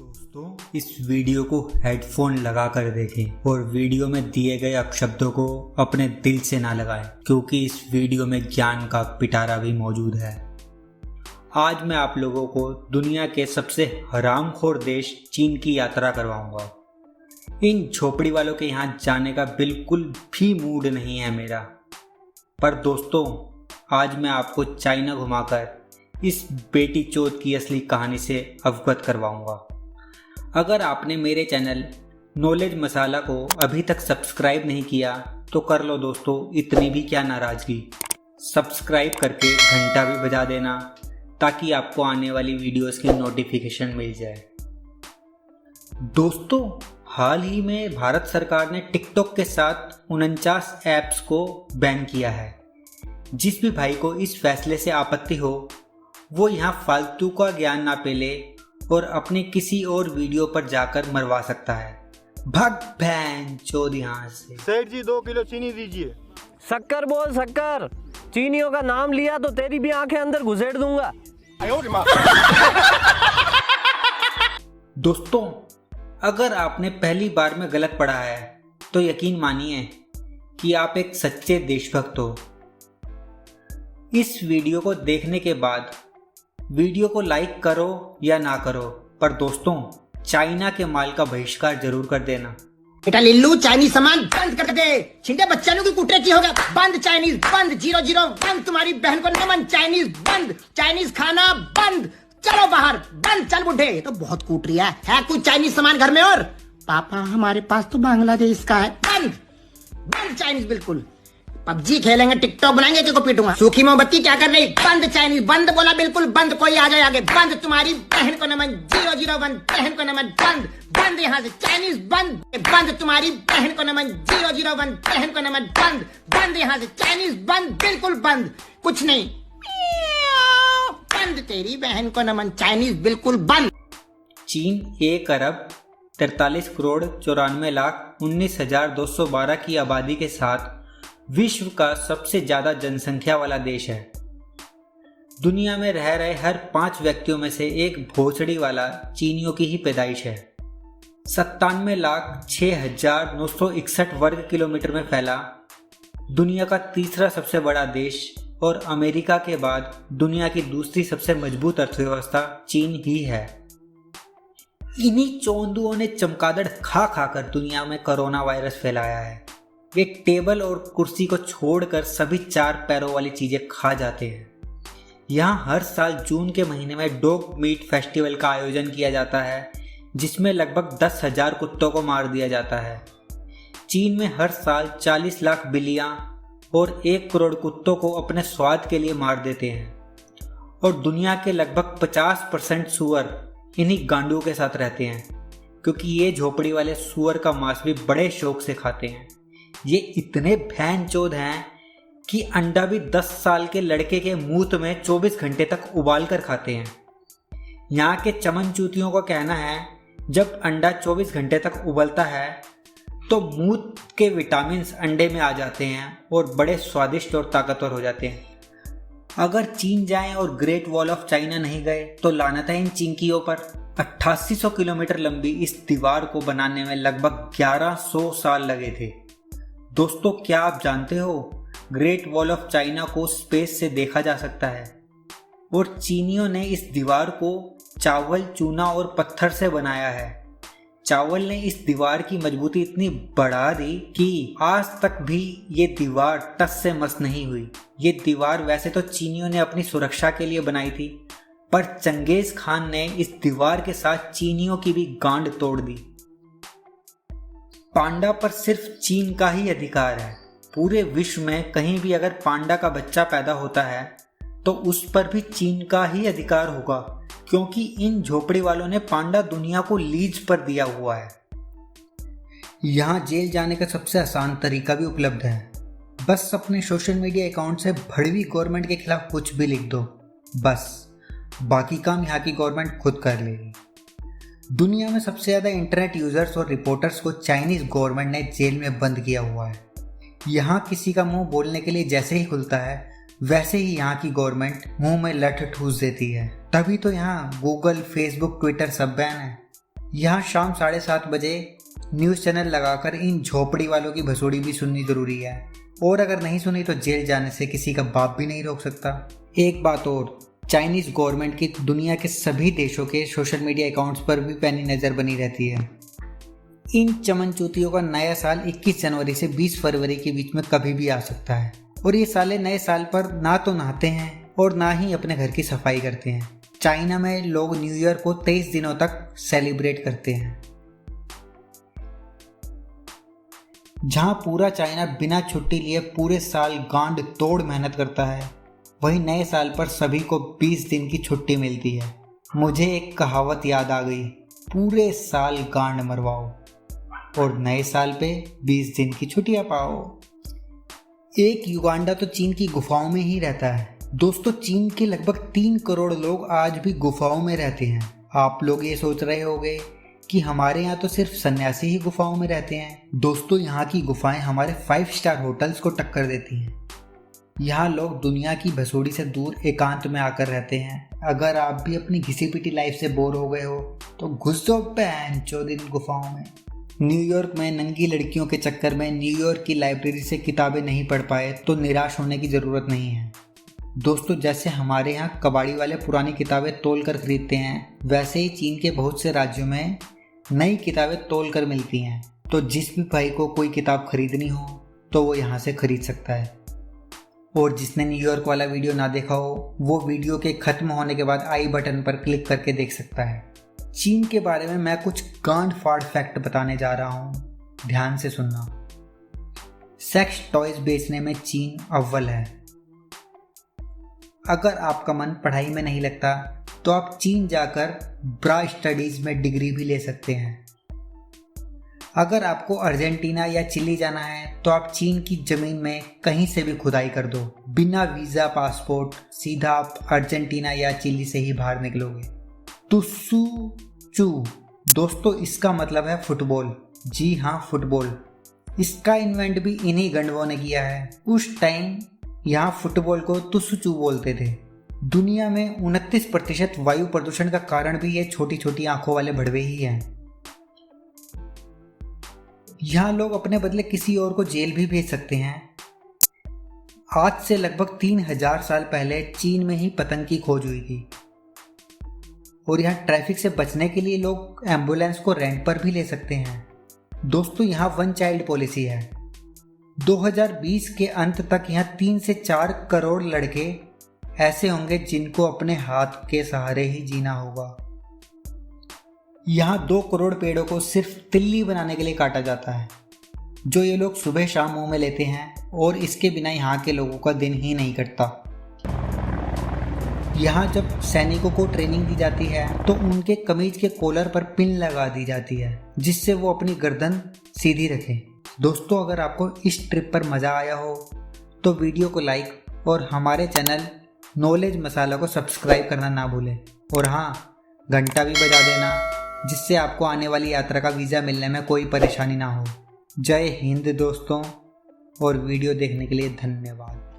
दोस्तों, इस वीडियो को हेडफोन लगा कर देखें और वीडियो में दिए गए अपशब्दों को अपने दिल से ना लगाएं, क्योंकि इस वीडियो में ज्ञान का पिटारा भी मौजूद है। आज मैं आप लोगों को दुनिया के सबसे हरामखोर देश चीन की यात्रा करवाऊंगा। इन झोपड़ी वालों के यहाँ जाने का बिल्कुल भी मूड नहीं है मेरा, पर दोस्तों आज मैं आपको चाइना घुमाकर इस बेटी चोद की असली कहानी से अवगत करवाऊंगा। अगर आपने मेरे चैनल नॉलेज मसाला को अभी तक सब्सक्राइब नहीं किया तो कर लो दोस्तों, इतनी भी क्या नाराज़गी। सब्सक्राइब करके घंटा भी बजा देना ताकि आपको आने वाली वीडियोस की नोटिफिकेशन मिल जाए। दोस्तों, हाल ही में भारत सरकार ने टिकटॉक के साथ 49 ऐप्स को बैन किया है। जिस भी भाई को इस फैसले से आपत्ति हो वो यहाँ फालतू का ज्ञान ना पेले और अपने किसी और वीडियो पर जाकर मरवा सकता है। भाग भैन चोद यहाँ से। सेठ जी 2 किलो चीनी दीजिए। शक्कर बोल शक्कर, चीनियों का नाम लिया तो तेरी भी आंखें अंदर घुसेड़ दूंगा। दोस्तों, अगर आपने पहली बार में गलत पढ़ा है तो यकीन मानिए कि आप एक सच्चे देशभक्त हो। इस वीडियो को देखने के बाद वीडियो को लाइक करो या ना करो, पर दोस्तों चाइना के माल का बहिष्कार जरूर कर देना। बेटा लिल्लू, चाइनीज सामान बंद कर दे। छिंटे बच्चों की कुटरे की होगा। बंद चाइनीज, बंद 00 बंद। तुम्हारी बहन को नमन, चाइनीज बंद। चाइनीज खाना बंद। चलो बाहर, बंद। चल बुढ़े, तो बहुत कूट रही है कोई चाइनीज सामान घर में? और पापा हमारे पास तो बांग्लादेश का है। बंद बंद चाइनीज बिल्कुल। पबजी खेलेंगे, टिकटॉक बनाएंगे, को पीटूंगा। सूखी मोमबत्ती क्या कर रही? बंद चाइनीज, बंद बोला बिल्कुल बंद। कोई आ जाए आगे, बंद। तुम्हारी बहन को नमन, 001 बहन को नमन, बंद बंद। यहाँ से चाइनीज बंद बंद। तुम्हारी बहन को नमन, 001 बहन को नमन, बंद बंद। यहाँ से चाइनीज बंद बिल्कुल बंद। कुछ नहीं, बंद। तेरी बहन को नमन, चाइनीज बिल्कुल बंद। चीन 1 अरब 43 करोड़ 94 लाख 19,212 की आबादी के साथ विश्व का सबसे ज्यादा जनसंख्या वाला देश है। दुनिया में रह रहे हर 5 व्यक्तियों में से एक भोसड़ी वाला चीनियों की ही पैदाइश है। 97,06,961 वर्ग किलोमीटर में फैला दुनिया का तीसरा सबसे बड़ा देश और अमेरिका के बाद दुनिया की दूसरी सबसे मजबूत अर्थव्यवस्था चीन ही है। इन्हीं चोंदुओं ने चमगादड़ खा खाकर दुनिया में कोरोना वायरस फैलाया है। ये टेबल और कुर्सी को छोड़कर सभी 4 पैरों वाली चीजें खा जाते हैं। यहाँ हर साल जून के महीने में डॉग मीट फेस्टिवल का आयोजन किया जाता है, जिसमें लगभग 10,000 कुत्तों को मार दिया जाता है। चीन में हर साल 40 लाख बिल्लियाँ और 1 करोड़ कुत्तों को अपने स्वाद के लिए मार देते हैं। और दुनिया के लगभग 50% सुअर इन्हीं गांडुओं के साथ रहते हैं, क्योंकि ये झोपड़ी वाले सुअर का मांस भी बड़े शौक से खाते हैं। ये इतने भैंचोद हैं कि अंडा भी 10 साल के लड़के के मुंह में 24 घंटे तक उबाल कर खाते हैं। यहाँ के चमन चूतियों का कहना है जब अंडा 24 घंटे तक उबलता है तो मुंह के विटामिन्स अंडे में आ जाते हैं और बड़े स्वादिष्ट और ताकतवर हो जाते हैं। अगर चीन जाएं और ग्रेट वॉल ऑफ चाइना नहीं गए तो लानत है इन चिंकियों पर। 8800 किलोमीटर लंबी इस दीवार को बनाने में लगभग 1100 साल लगे थे। दोस्तों, क्या आप जानते हो ग्रेट वॉल ऑफ चाइना को स्पेस से देखा जा सकता है और चीनियों ने इस दीवार को चावल, चूना और पत्थर से बनाया है। चावल ने इस दीवार की मजबूती इतनी बढ़ा दी कि आज तक भी ये दीवार टस से मस नहीं हुई। ये दीवार वैसे तो चीनियों ने अपनी सुरक्षा के लिए बनाई थी, पर चंगेज खान ने इस दीवार के साथ चीनियों की भी गांड तोड़ दी। पांडा पर सिर्फ चीन का ही अधिकार है। पूरे विश्व में कहीं भी अगर पांडा का बच्चा पैदा होता है तो उस पर भी चीन का ही अधिकार होगा, क्योंकि इन झोपड़ी वालों ने पांडा दुनिया को लीज पर दिया हुआ है। यहाँ जेल जाने का सबसे आसान तरीका भी उपलब्ध है। बस अपने सोशल मीडिया अकाउंट से भड़वी गवर्नमेंट के खिलाफ कुछ भी लिख दो, बस बाकी काम यहाँ की गवर्नमेंट खुद कर लेगी। दुनिया में सबसे ज़्यादा इंटरनेट यूज़र्स और रिपोर्टर्स को चाइनीज़ गवर्नमेंट ने जेल में बंद किया हुआ है। यहाँ किसी का मुंह बोलने के लिए जैसे ही खुलता है वैसे ही यहाँ की गवर्नमेंट मुंह में लठ ठूस देती है। तभी तो यहाँ गूगल, फेसबुक, ट्विटर सब बैन है। यहाँ शाम 7:30 बजे न्यूज़ चैनल लगाकर इन झोपड़ी वालों की भसोड़ी भी सुननी ज़रूरी है, और अगर नहीं सुनी तो जेल जाने से किसी का बाप भी नहीं रोक सकता। एक बात और, चाइनीज़ गवर्नमेंट की दुनिया के सभी देशों के सोशल मीडिया अकाउंट्स पर भी पैनी नज़र बनी रहती है। इन चमनचूतियों का नया साल 21 जनवरी से 20 फरवरी के बीच में कभी भी आ सकता है, और ये साले नए साल पर ना तो नहाते हैं और ना ही अपने घर की सफाई करते हैं। चाइना में लोग न्यू ईयर को 23 दिनों तक सेलिब्रेट करते हैं। जहां पूरा चाइना बिना छुट्टी लिए पूरे साल गांड तोड़ मेहनत करता है, वहीं नए साल पर सभी को 20 दिन की छुट्टी मिलती है। मुझे एक कहावत याद आ गई, पूरे साल गांड मरवाओ और नए साल पे 20 दिन की छुट्टियां पाओ। एक युगांडा तो चीन की गुफाओं में ही रहता है। दोस्तों, चीन के लगभग 3 करोड़ लोग आज भी गुफाओं में रहते हैं। आप लोग ये सोच रहे होंगे कि हमारे यहाँ तो सिर्फ सन्यासी ही गुफाओं में रहते हैं। दोस्तों, यहाँ की गुफाएं हमारे 5 स्टार होटल्स को टक्कर देती हैं। यहाँ लोग दुनिया की भसोड़ी से दूर एकांत में आकर रहते हैं। अगर आप भी अपनी घिसी पिटी लाइफ से बोर हो गए हो तो घुस जाओ पैंचो दिन गुफाओं में। न्यूयॉर्क में नंगी लड़कियों के चक्कर में न्यूयॉर्क की लाइब्रेरी से किताबें नहीं पढ़ पाए तो निराश होने की ज़रूरत नहीं है। दोस्तों, जैसे हमारे यहाँ कबाड़ी वाले पुरानी किताबें तोल कर खरीदते हैं, वैसे ही चीन के बहुत से राज्यों में नई किताबें तोल कर मिलती हैं। तो जिस भी भाई को कोई किताब खरीदनी हो तो वो यहाँ से खरीद सकता है। और जिसने न्यूयॉर्क वाला वीडियो ना देखा हो, वो वीडियो के ख़त्म होने के बाद आई बटन पर क्लिक करके देख सकता है। चीन के बारे में मैं कुछ गांड फाड़ फैक्ट बताने जा रहा हूँ, ध्यान से सुनना। सेक्स टॉयज बेचने में चीन अव्वल है। अगर आपका मन पढ़ाई में नहीं लगता तो आप चीन जाकर ब्रा स्टडीज में डिग्री भी ले सकते हैं। अगर आपको अर्जेंटीना या चिली जाना है तो आप चीन की ज़मीन में कहीं से भी खुदाई कर दो, बिना वीज़ा पासपोर्ट सीधा आप अर्जेंटीना या चिली से ही बाहर निकलोगे। तुसु चू दोस्तों, इसका मतलब है फुटबॉल। जी हाँ, फुटबॉल। इसका इन्वेंट भी इन्हीं गंडवों ने किया है। उस टाइम यहाँ फुटबॉल को तुसुचू बोलते थे। दुनिया में 29% वायु प्रदूषण का कारण भी ये छोटी छोटी आंखों वाले भड़वे ही हैं। यहाँ लोग अपने बदले किसी और को जेल भी भेज सकते हैं। आज से लगभग 3000 साल पहले चीन में ही पतंग की खोज हुई थी, और यहाँ ट्रैफिक से बचने के लिए लोग एम्बुलेंस को रेंट पर भी ले सकते हैं। दोस्तों, यहाँ 1 चाइल्ड पॉलिसी है। 2020 के अंत तक यहाँ 3 से 4 करोड़ लड़के ऐसे होंगे जिनको अपने हाथ के सहारे ही जीना होगा। यहाँ 2 करोड़ पेड़ों को सिर्फ तिल्ली बनाने के लिए काटा जाता है, जो ये लोग सुबह शाम मुंह में लेते हैं, और इसके बिना यहाँ के लोगों का दिन ही नहीं कटता। यहाँ जब सैनिकों को ट्रेनिंग दी जाती है तो उनके कमीज के कॉलर पर पिन लगा दी जाती है, जिससे वो अपनी गर्दन सीधी रखें। दोस्तों, अगर आपको इस ट्रिप पर मज़ा आया हो तो वीडियो को लाइक और हमारे चैनल नॉलेज मसाला को सब्सक्राइब करना ना भूलें, और हाँ, घंटा भी बजा देना, जिससे आपको आने वाली यात्रा का वीज़ा मिलने में कोई परेशानी ना हो। जय हिंद दोस्तों, और वीडियो देखने के लिए धन्यवाद।